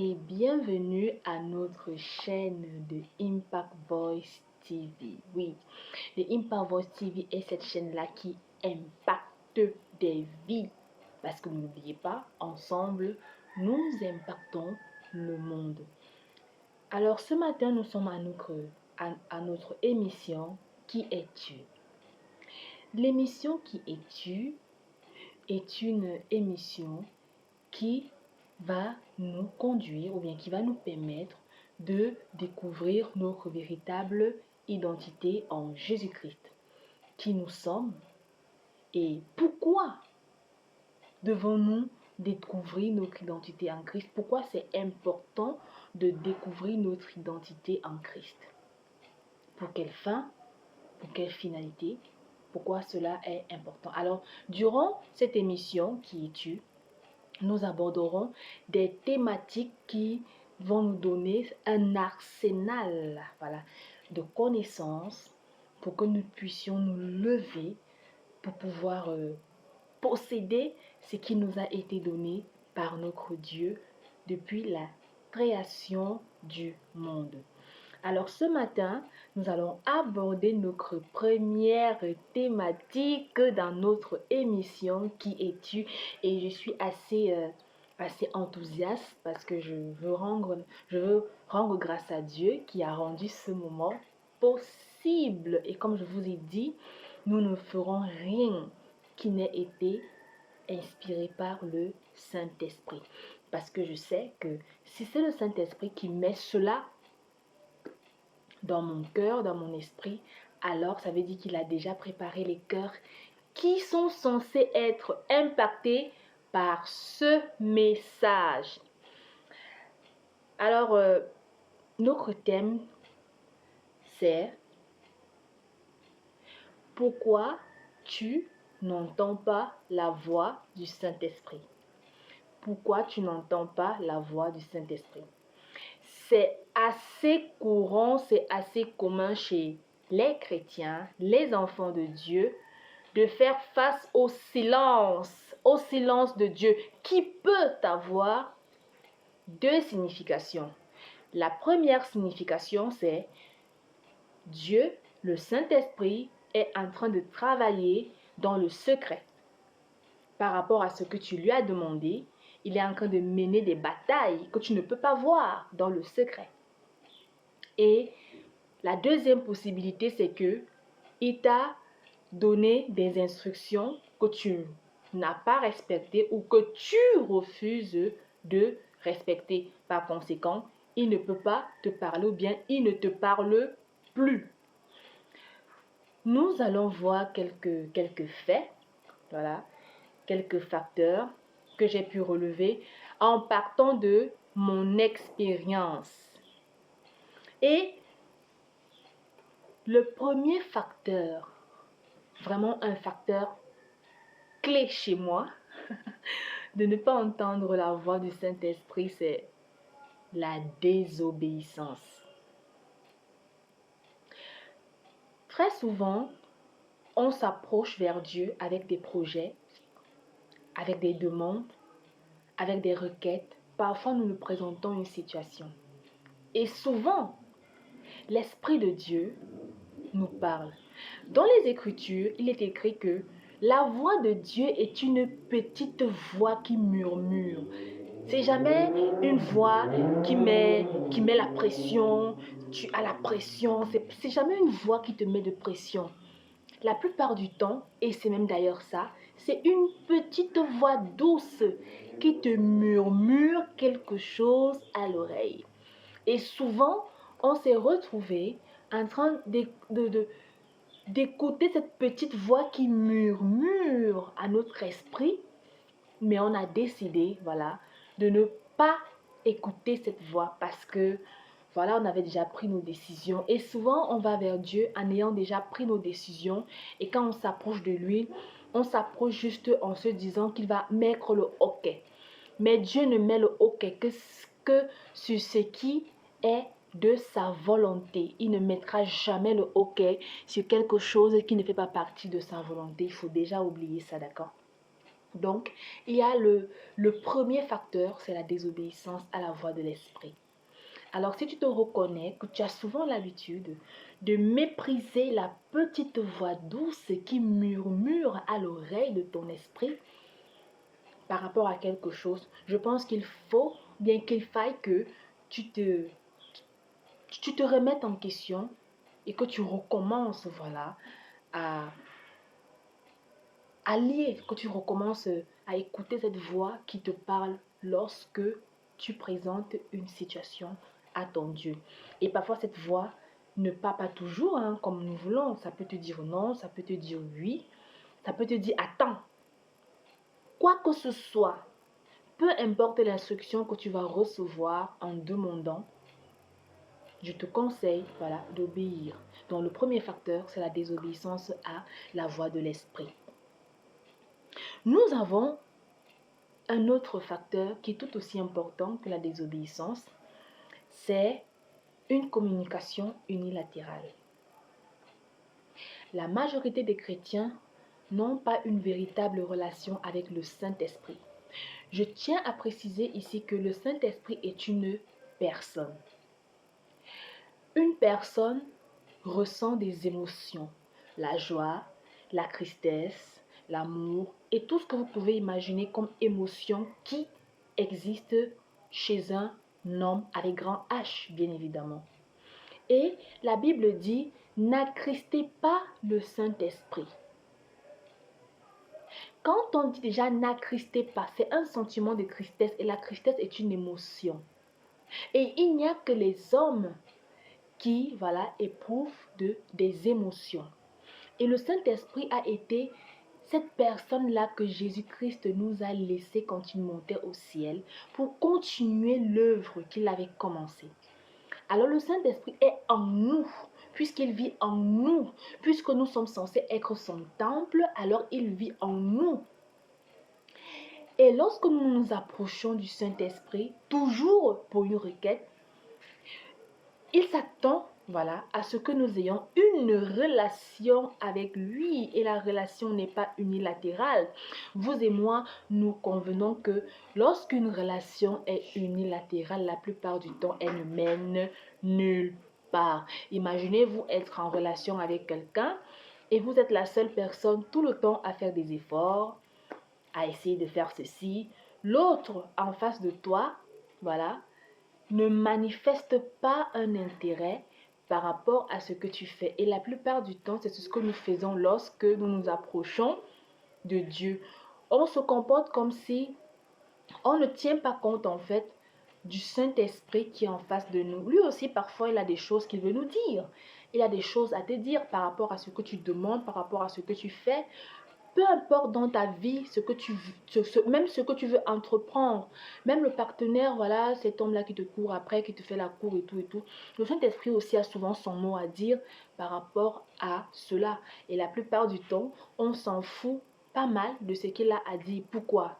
et bienvenue à notre chaîne de Impact Voice TV. Oui, le Impact Voice TV est cette chaîne-là qui impacte des vies. Parce que n'oubliez pas, ensemble, nous impactons le monde. Alors ce matin, nous sommes à notre émission Qui es-tu? L'émission Qui es-tu est une émission qui va nous conduire ou bien qui va nous permettre de découvrir notre véritable identité en Jésus-Christ. Qui nous sommes et pourquoi devons-nous découvrir notre identité en Christ? Pourquoi c'est important de découvrir notre identité en Christ? Pour quelle fin? Pour quelle finalité? Pourquoi cela est important? Alors, durant cette émission Qui es-tu? Nous aborderons des thématiques qui vont nous donner un arsenal de connaissances pour que nous puissions nous lever pour pouvoir posséder ce qui nous a été donné par notre Dieu depuis la création du monde. Alors ce matin, nous allons aborder notre première thématique dans notre émission Qui es-tu? Et je suis assez enthousiaste parce que je veux rendre grâce à Dieu qui a rendu ce moment possible. Et comme je vous ai dit, nous ne ferons rien qui n'ait été inspiré par le Saint-Esprit. Parce que je sais que si c'est le Saint-Esprit qui met cela dans mon cœur, dans mon esprit, alors ça veut dire qu'il a déjà préparé les cœurs qui sont censés être impactés par ce message. Alors, notre thème, c'est pourquoi tu n'entends pas la voix du Saint-Esprit? Pourquoi tu n'entends pas la voix du Saint-Esprit? C'est assez courant, c'est assez commun chez les chrétiens, les enfants de Dieu, de faire face au silence de Dieu, qui peut avoir deux significations. La première signification, c'est Dieu, le Saint-Esprit, est en train de travailler dans le secret. Par rapport à ce que tu lui as demandé, il est en train de mener des batailles que tu ne peux pas voir dans le secret. Et la deuxième possibilité, c'est que il t'a donné des instructions que tu n'as pas respectées ou que tu refuses de respecter. Par conséquent, il ne peut pas te parler ou bien il ne te parle plus. Nous allons voir quelques faits, quelques facteurs que j'ai pu relever en partant de mon expérience. Et le premier facteur, vraiment un facteur clé chez moi, de ne pas entendre la voix du Saint-Esprit, c'est la désobéissance. Très souvent, on s'approche vers Dieu avec des projets, avec des demandes, avec des requêtes. Parfois, nous nous présentons une situation. Et souvent, l'Esprit de Dieu nous parle. Dans les Écritures, il est écrit que la voix de Dieu est une petite voix qui murmure. C'est jamais une voix qui met la pression, tu as la pression, c'est jamais une voix qui te met de pression. La plupart du temps, et c'est même d'ailleurs ça, c'est une petite voix douce qui te murmure quelque chose à l'oreille. Et souvent, on s'est retrouvé en train d'écouter cette petite voix qui murmure à notre esprit, mais on a décidé, de ne pas écouter cette voix parce que, on avait déjà pris nos décisions. Et souvent, on va vers Dieu en ayant déjà pris nos décisions. Et quand on s'approche de lui, on s'approche juste en se disant qu'il va mettre le hoquet. Mais Dieu ne met le hoquet que sur ce qui est de sa volonté. Il ne mettra jamais le hoquet sur quelque chose qui ne fait pas partie de sa volonté. Il faut déjà oublier ça, d'accord? Donc, il y a le premier facteur, c'est la désobéissance à la voix de l'esprit. Alors, si tu te reconnais que tu as souvent l'habitude de mépriser la petite voix douce qui murmure à l'oreille de ton esprit par rapport à quelque chose, je pense qu'il faut, bien qu'il faille que tu te, tu te remettes en question et que tu recommences, voilà, à, à lire, que tu recommences à écouter cette voix qui te parle lorsque tu présentes une situation à ton Dieu. Et parfois, cette voix ne parle pas toujours comme nous voulons. Ça peut te dire non, ça peut te dire oui, ça peut te dire attends. Quoi que ce soit, peu importe l'instruction que tu vas recevoir en demandant, je te conseille, voilà, d'obéir. Donc, le premier facteur, c'est la désobéissance à la voix de l'esprit. Nous avons un autre facteur qui est tout aussi important que la désobéissance, c'est une communication unilatérale. La majorité des chrétiens n'ont pas une véritable relation avec le Saint-Esprit. Je tiens à préciser ici que le Saint-Esprit est une personne. Une personne ressent des émotions, la joie, la tristesse, l'amour et tout ce que vous pouvez imaginer comme émotions qui existent chez un homme avec grand H, bien évidemment. Et la Bible dit, n'attristez pas le Saint-Esprit. Quand on dit déjà n'attristez pas, c'est un sentiment de tristesse et la tristesse est une émotion. Et il n'y a que les hommes qui, voilà, éprouvent des émotions. Et le Saint-Esprit a été cette personne-là que Jésus-Christ nous a laissé quand il montait au ciel pour continuer l'œuvre qu'il avait commencée. Alors le Saint-Esprit est en nous, puisqu'il vit en nous, puisque nous sommes censés être son temple, alors il vit en nous. Et lorsque nous nous approchons du Saint-Esprit, toujours pour une requête, il s'attend, voilà, à ce que nous ayons une relation avec lui. Et la relation n'est pas unilatérale. Vous et moi, nous convenons que lorsqu'une relation est unilatérale, la plupart du temps, elle ne mène nulle part. Imaginez-vous être en relation avec quelqu'un et vous êtes la seule personne tout le temps à faire des efforts, à essayer de faire ceci. L'autre en face de toi, voilà, ne manifeste pas un intérêt par rapport à ce que tu fais. Et la plupart du temps, c'est ce que nous faisons lorsque nous nous approchons de Dieu. On se comporte comme si on ne tient pas compte en fait du Saint-Esprit qui est en face de nous. Lui aussi, parfois, il a des choses qu'il veut nous dire. Il a des choses à te dire par rapport à ce que tu demandes, par rapport à ce que tu fais. Peu importe dans ta vie, même ce que tu veux entreprendre, même le partenaire, voilà, cet homme-là qui te court après, qui te fait la cour et tout et tout. Le Saint-Esprit aussi a souvent son mot à dire par rapport à cela. Et la plupart du temps, on s'en fout pas mal de ce qu'il a à dire. Pourquoi?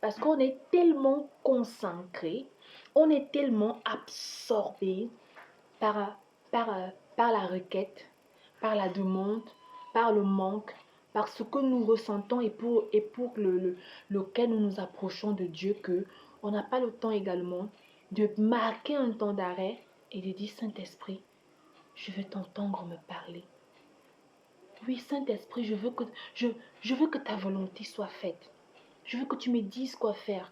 Parce qu'on est tellement concentré, on est tellement absorbé par, par, par la requête, par la demande, par le manque, par ce que nous ressentons et pour lequel nous nous approchons de Dieu, que on n'a pas le temps également de marquer un temps d'arrêt et de dire Saint-Esprit, je veux t'entendre me parler. Oui, Saint-Esprit, je veux que ta volonté soit faite. Je veux que tu me dises quoi faire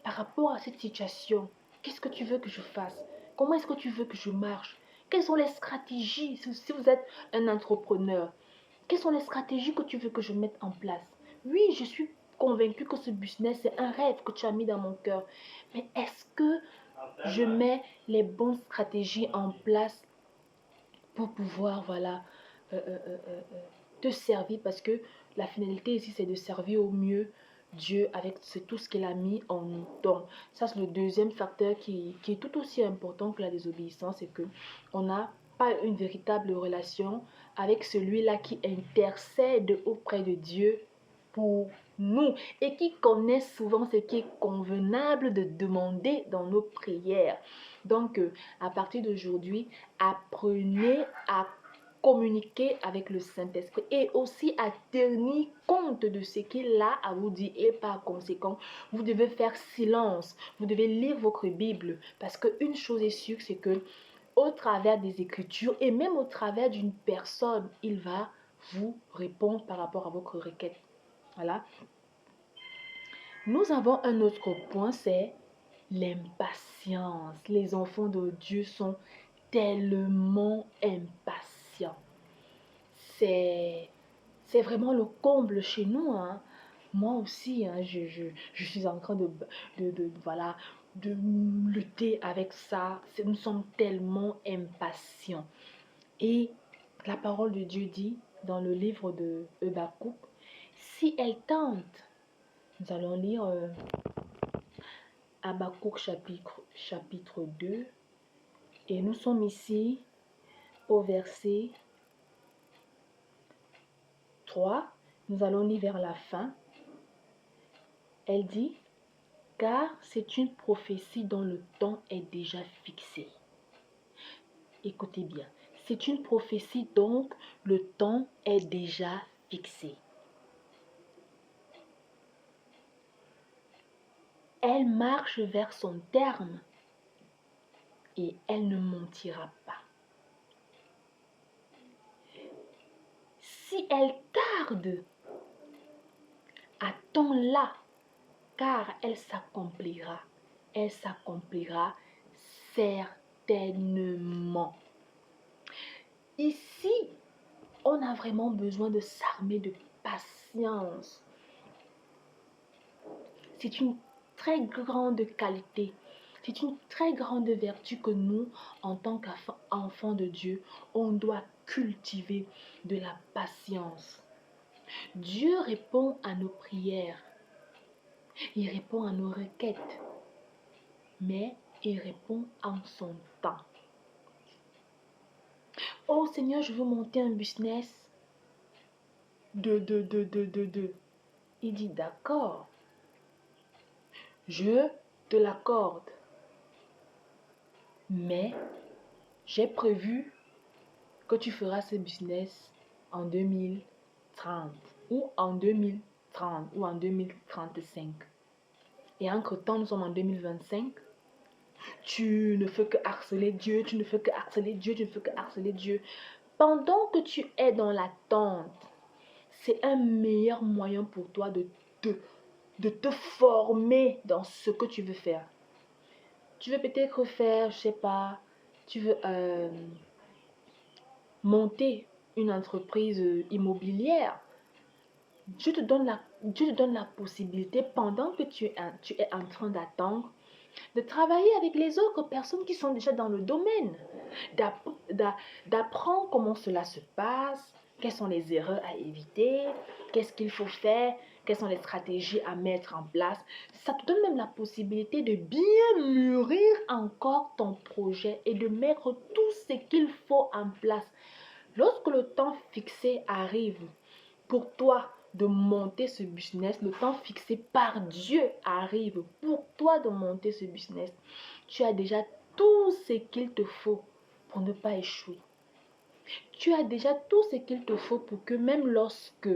par rapport à cette situation. Qu'est-ce que tu veux que je fasse? Comment est-ce que tu veux que je marche? Quelles sont les stratégies si vous êtes un entrepreneur? Quelles sont les stratégies que tu veux que je mette en place? Oui, je suis convaincue que ce business, c'est un rêve que tu as mis dans mon cœur. Mais est-ce que je mets les bonnes stratégies en place pour pouvoir, voilà, euh, euh, euh, euh, te servir? Parce que la finalité ici, c'est de servir au mieux Dieu avec tout ce qu'il a mis en nous. Donc, ça, c'est le deuxième facteur qui est tout aussi important que la désobéissance, c'est que on n'a pas une véritable relation avec celui-là qui intercède auprès de Dieu pour nous et qui connaît souvent ce qui est convenable de demander dans nos prières. Donc, à partir d'aujourd'hui, apprenez à communiquer avec le Saint-Esprit et aussi à tenir compte de ce qu'il a à vous dire. Et par conséquent, vous devez faire silence. Vous devez lire votre Bible. Parce qu'une chose est sûre, c'est que au travers des Écritures et même au travers d'une personne, il va vous répondre par rapport à votre requête. Voilà. Nous avons un autre point, c'est l'impatience. Les enfants de Dieu sont tellement impatients. C'est vraiment le comble chez nous, hein. Moi aussi, hein, je suis en train voilà, de lutter avec ça. Nous sommes tellement impatients. Et la parole de Dieu dit dans le livre de Habakkuk, si elle tente, nous allons lire Habakkuk chapitre 2, et nous sommes ici au verset 3, nous allons lire vers la fin. Elle dit, car c'est une prophétie dont le temps est déjà fixé. Écoutez bien, c'est une prophétie donc le temps est déjà fixé. Elle marche vers son terme et elle ne mentira pas. Si elle tarde, attends-la, car elle s'accomplira certainement. Ici, on a vraiment besoin de s'armer de patience. C'est une très grande qualité, c'est une très grande vertu que nous, en tant qu'enfants de Dieu, on doit cultiver de la patience. Dieu répond à nos prières, il répond à nos requêtes, mais il répond en son temps. Oh Seigneur, je veux monter un business de. Il dit d'accord, je te l'accorde, mais j'ai prévu que tu feras ce business en 2030 ou en 2030 ou en 2035. Et entre-temps, nous sommes en 2025. Tu ne fais que harceler Dieu, tu ne fais que harceler Dieu, tu ne fais que harceler Dieu. Pendant que tu es dans l'attente, c'est un meilleur moyen pour toi de te former dans ce que tu veux faire. Tu veux peut-être faire, je sais pas, tu veux monter une entreprise immobilière. Dieu te donne la possibilité, pendant que tu es en train d'attendre, de travailler avec les autres personnes qui sont déjà dans le domaine, d'apprendre comment cela se passe, quelles sont les erreurs à éviter, qu'est-ce qu'il faut faire, quelles sont les stratégies à mettre en place. Ça te donne même la possibilité de bien mûrir encore ton projet et de mettre tout ce qu'il faut en place. Lorsque le temps fixé arrive pour toi de monter ce business, le temps fixé par Dieu arrive pour toi de monter ce business, tu as déjà tout ce qu'il te faut pour ne pas échouer. Tu as déjà tout ce qu'il te faut pour que même lorsque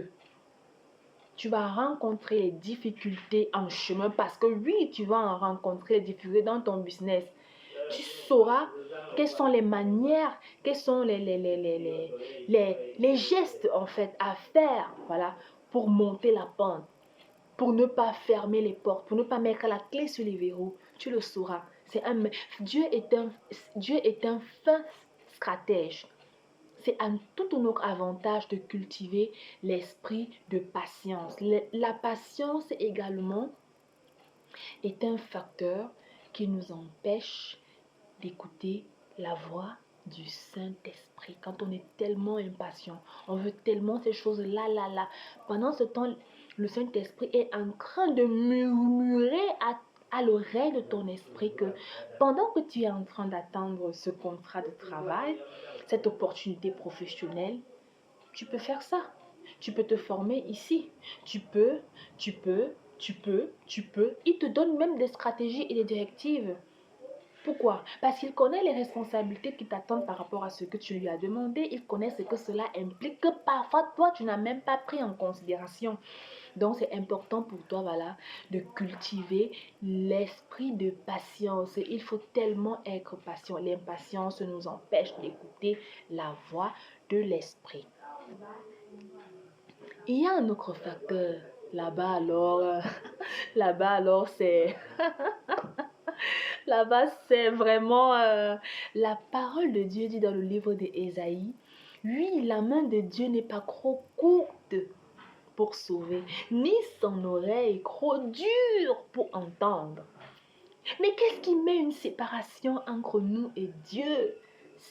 tu vas rencontrer les difficultés en chemin, parce que oui, tu vas en rencontrer les difficultés dans ton business, tu sauras quelles sont les manières, quels sont les gestes en fait à faire, voilà, pour monter la pente, pour ne pas fermer les portes, pour ne pas mettre la clé sur les verrous. Tu le sauras. Dieu est un fin stratège. C'est un tout autre avantage de cultiver l'esprit de patience. La patience également est un facteur qui nous empêche d'écouter la voix du Saint-Esprit. Quand on est tellement impatient, on veut tellement ces choses là. Pendant ce temps, le Saint-Esprit est en train de murmurer à l'oreille de ton esprit que pendant que tu es en train d'attendre ce contrat de travail, cette opportunité professionnelle, tu peux faire ça. Tu peux te former ici. Tu peux. Il te donne même des stratégies et des directives. Pourquoi? Parce qu'il connaît les responsabilités qui t'attendent par rapport à ce que tu lui as demandé. Il connaît ce que cela implique que parfois toi, tu n'as même pas pris en considération. Donc, c'est important pour toi, voilà, de cultiver l'esprit de patience. Il faut tellement être patient. L'impatience nous empêche d'écouter la voix de l'esprit. Il y a un autre facteur. Là-bas, alors, là-bas, alors, c'est... Là-bas, c'est vraiment la parole de Dieu dit dans le livre d'Ésaïe. Oui, la main de Dieu n'est pas trop courte pour sauver, ni son oreille trop dure pour entendre. Mais qu'est-ce qui met une séparation entre nous et Dieu?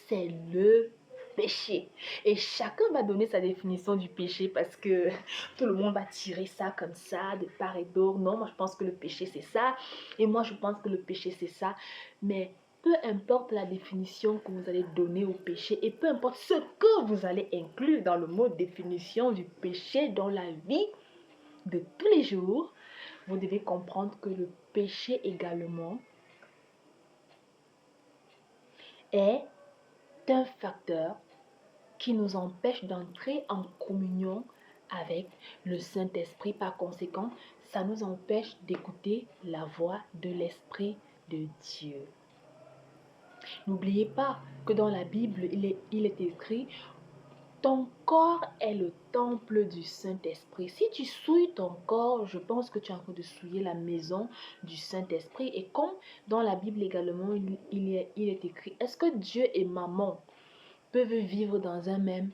C'est le péché. Et chacun va donner sa définition du péché parce que tout le monde va tirer ça comme ça, de part et d'autre. Non, moi je pense que le péché c'est ça. Et moi je pense que le péché c'est ça. Mais peu importe la définition que vous allez donner au péché et peu importe ce que vous allez inclure dans le mot définition du péché dans la vie de tous les jours, vous devez comprendre que le péché également est un facteur qui nous empêche d'entrer en communion avec le Saint-Esprit. Par conséquent, ça nous empêche d'écouter la voix de l'Esprit de Dieu. N'oubliez pas que dans la Bible, il est écrit: ton corps est le temple du Saint-Esprit. Si tu souilles ton corps, je pense que tu es en train de souiller la maison du Saint-Esprit. Et comme dans la Bible également, il est écrit: est-ce que Dieu et maman peuvent vivre dans un même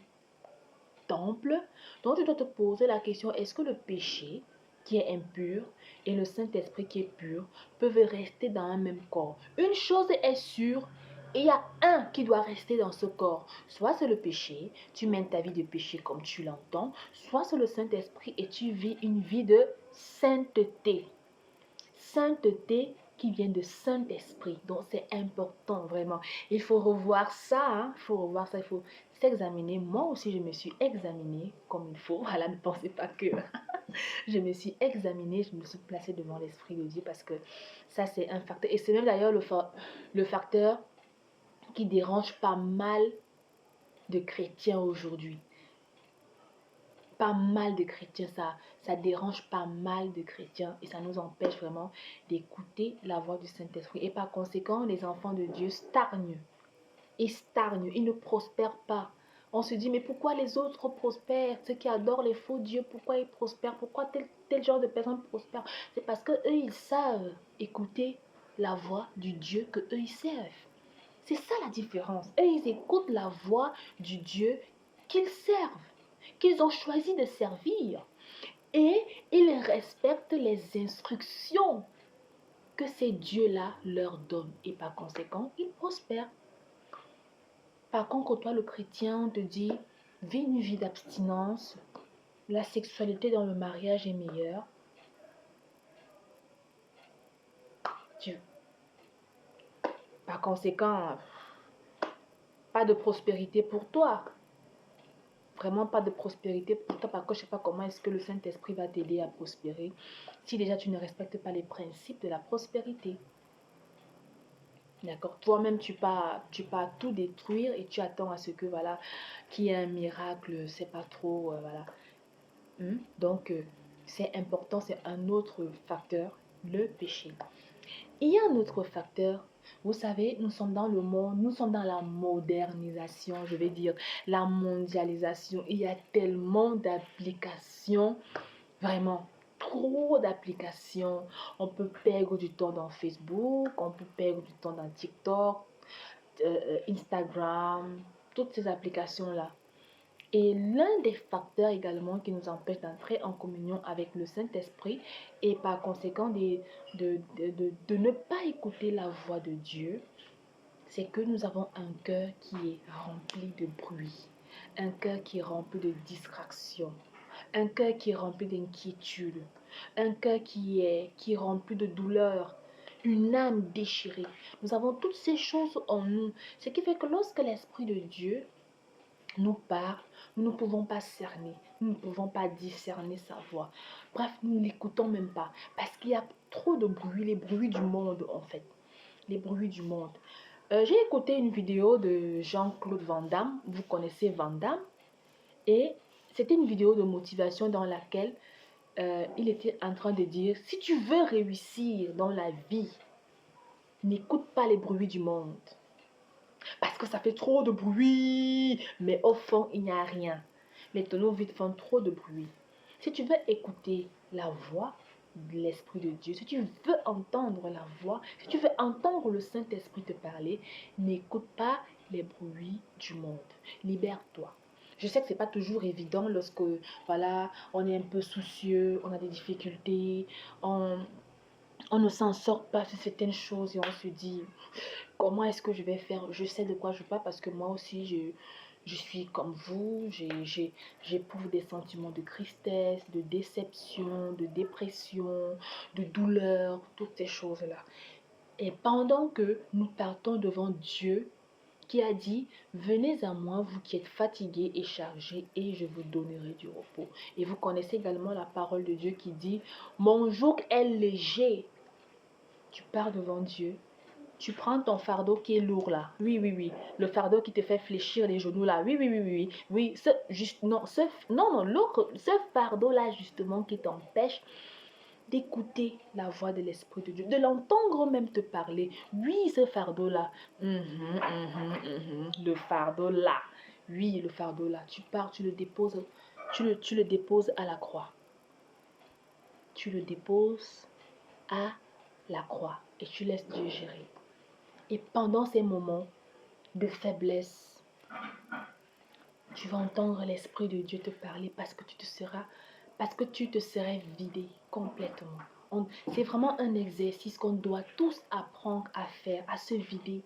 temple? Donc tu dois te poser la question: est-ce que le péché qui est impur et le Saint-Esprit qui est pur peuvent rester dans un même corps? Une chose est sûre, il y a un qui doit rester dans ce corps. Soit c'est le péché, tu mènes ta vie de péché comme tu l'entends, soit c'est le Saint-Esprit et tu vis une vie de sainteté. Sainteté qui vient de Saint-Esprit. Donc c'est important vraiment. Il faut revoir ça, hein. Il faut revoir ça, il faut s'examiner. Moi aussi je me suis examinée comme il faut. Voilà, ne pensez pas que je me suis examinée, je me suis placée devant l'Esprit de Dieu parce que ça c'est un facteur. Et c'est même d'ailleurs le facteur qui dérange pas mal de chrétiens aujourd'hui. Pas mal de chrétiens, ça dérange pas mal de chrétiens et ça nous empêche vraiment d'écouter la voix du Saint-Esprit. Et par conséquent, les enfants de Dieu stagnent. Ils stagnent, ils ne prospèrent pas. On se dit: mais pourquoi les autres prospèrent? Ceux qui adorent les faux dieux, pourquoi ils prospèrent? Pourquoi tel genre de personnes prospèrent? C'est parce que eux, ils savent écouter la voix du Dieu que eux ils servent. C'est ça la différence. Eux, ils écoutent la voix du Dieu qu'ils servent, qu'ils ont choisi de servir. Et ils respectent les instructions que ces dieux-là leur donnent. Et par conséquent, ils prospèrent. Par contre, toi, le chrétien, on te dit: vis une vie d'abstinence. La sexualité dans le mariage est meilleure. Par conséquent, pas de prospérité pour toi. Vraiment pas de prospérité pour toi parce que je ne sais pas comment est-ce que le Saint-Esprit va t'aider à prospérer si déjà tu ne respectes pas les principes de la prospérité. D'accord? Toi-même, tu pars tout détruire et tu attends à ce que, voilà, qu'il y ait un miracle, c'est pas trop, voilà. Donc, c'est important, c'est un autre facteur, le péché. Il y a un autre facteur. Vous savez, nous sommes dans le monde, nous sommes dans la modernisation, je vais dire, la mondialisation. Il y a tellement d'applications, vraiment trop d'applications. On peut perdre du temps dans Facebook, on peut perdre du temps dans TikTok, Instagram, toutes ces applications-là. Et l'un des facteurs également qui nous empêche d'entrer en communion avec le Saint-Esprit et par conséquent de ne pas écouter la voix de Dieu, c'est que nous avons un cœur qui est rempli de bruit, un cœur qui est rempli de distractions, un cœur qui est rempli d'inquiétude, un cœur qui est rempli de douleur, une âme déchirée. Nous avons toutes ces choses en nous, ce qui fait que lorsque l'Esprit de Dieu nous parle, nous ne pouvons pas cerner, nous ne pouvons pas discerner sa voix. Bref, nous ne l'écoutons même pas parce qu'il y a trop de bruit, les bruits du monde en fait. les bruits du monde. J'ai écouté une vidéo de Jean-Claude Van Damme. Vous connaissez Van Damme? Et c'était une vidéo de motivation dans laquelle il était en train de dire, si tu veux réussir dans la vie, n'écoute pas les bruits du monde. Parce que ça fait trop de bruit. Mais au fond, il n'y a rien. Les tonneaux vides font trop de bruit. Si tu veux écouter la voix de l'Esprit de Dieu, si tu veux entendre la voix, si tu veux entendre le Saint-Esprit te parler, n'écoute pas les bruits du monde. Libère-toi. Je sais que c'est pas toujours évident lorsque, voilà, on est un peu soucieux, on a des difficultés, on, on ne s'en sort pas sur certaines choses et on se dit, comment est-ce que je vais faire? Je sais de quoi je parle parce que moi aussi, je suis comme vous. J'éprouve des sentiments de tristesse, de déception, de dépression, de douleur, toutes ces choses-là. Et pendant que nous partons devant Dieu, qui a dit, venez à moi, vous qui êtes fatigués et chargés, et je vous donnerai du repos. Et vous connaissez également la parole de Dieu qui dit, mon joug est léger. Tu pars devant Dieu. Tu prends ton fardeau qui est lourd là. Oui, oui, oui. Le fardeau qui te fait fléchir les genoux là. Oui, oui, oui, oui. Oui, ce fardeau là justement qui t'empêche d'écouter la voix de l'Esprit de Dieu, de l'entendre même te parler. Oui, ce fardeau là. Le fardeau là. Oui, le fardeau là. Tu pars, tu le déposes, tu le déposes à la croix. Tu le déposes à la croix et tu laisses Dieu gérer. Et pendant ces moments de faiblesse, tu vas entendre l'Esprit de Dieu te parler parce que tu te serais vidé complètement. C'est vraiment un exercice qu'on doit tous apprendre à faire, à se vider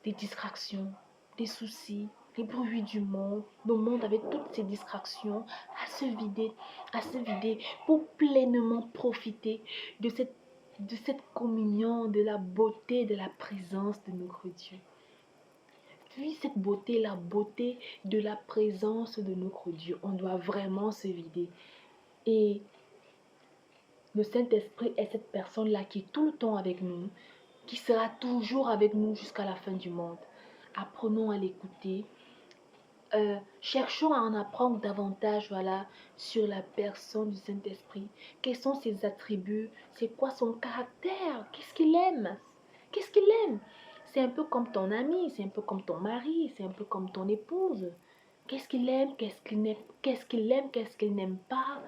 des distractions, des soucis, les bruits du monde, le monde avec toutes ces distractions, à se vider pour pleinement profiter de cette communion, de la beauté, de la présence de notre Dieu. Puis cette beauté, la beauté de la présence de notre Dieu, on doit vraiment se vider. Et le Saint-Esprit est cette personne-là qui est tout le temps avec nous, qui sera toujours avec nous jusqu'à la fin du monde. Apprenons à l'écouter. Cherchons à en apprendre davantage, voilà, sur la personne du Saint-Esprit. Quels sont ses attributs? C'est quoi son caractère? Qu'est-ce qu'il aime? Qu'est-ce qu'il aime? C'est un peu comme ton ami, c'est un peu comme ton mari, c'est un peu comme ton épouse. Qu'est-ce qu'il aime? Qu'est-ce qu'il n'aime? Qu'est-ce qu'il aime? Qu'est-ce qu'il n'aime pas?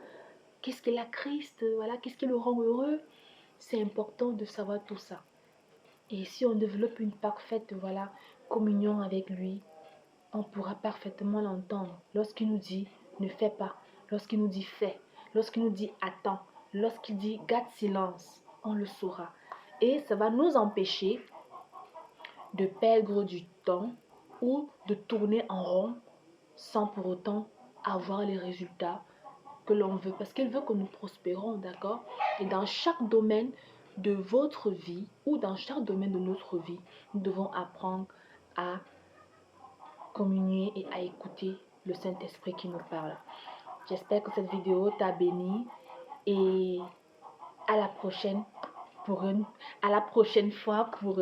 Qu'est-ce qu'il a Christ? Voilà, qu'est-ce qui le rend heureux? C'est important de savoir tout ça. Et si on développe une parfaite, voilà, communion avec lui, on pourra parfaitement l'entendre lorsqu'il nous dit ne fais pas, lorsqu'il nous dit fais, lorsqu'il nous dit attends, lorsqu'il dit garde silence, on le saura. Et ça va nous empêcher de perdre du temps ou de tourner en rond sans pour autant avoir les résultats que l'on veut. Parce qu'il veut que nous prospérons, d'accord? Et dans chaque domaine de votre vie ou dans chaque domaine de notre vie, nous devons apprendre à communier et à écouter le Saint-Esprit qui nous parle. J'espère que cette vidéo t'a béni et à la prochaine à la prochaine fois pour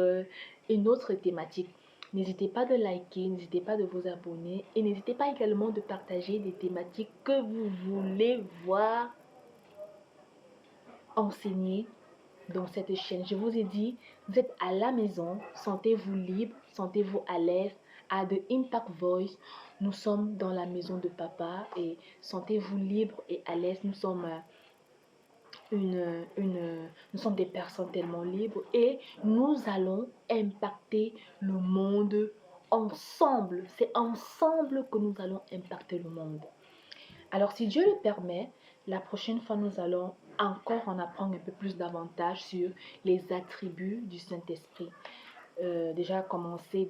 une autre thématique. N'hésitez pas de liker, n'hésitez pas de vous abonner et n'hésitez pas également de partager des thématiques que vous voulez voir enseignées dans cette chaîne. Je vous ai dit, vous êtes à la maison, sentez-vous libre, sentez-vous à l'aise. À The Impact Voice, nous sommes dans la maison de papa et sentez-vous libre et à l'aise. Nous sommes nous sommes des personnes tellement libres et nous allons impacter le monde ensemble. C'est ensemble que nous allons impacter le monde. Alors, si Dieu le permet, la prochaine fois, nous allons encore en apprendre un peu plus davantage sur les attributs du Saint-Esprit. Déjà, commencer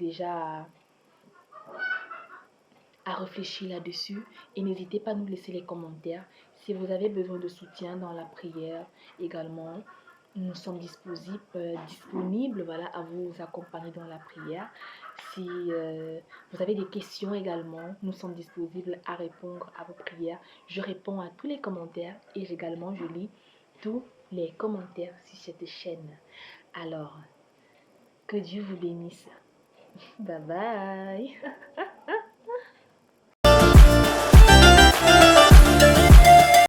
à réfléchir là-dessus et n'hésitez pas à nous laisser les commentaires. Si vous avez besoin de soutien dans la prière également, nous sommes disponibles voilà, à vous accompagner dans la prière. Si vous avez des questions également, nous sommes disponibles à répondre à vos prières. Je réponds à tous les commentaires et également je lis tous les commentaires sur cette chaîne. Alors, que Dieu vous bénisse. Bye bye.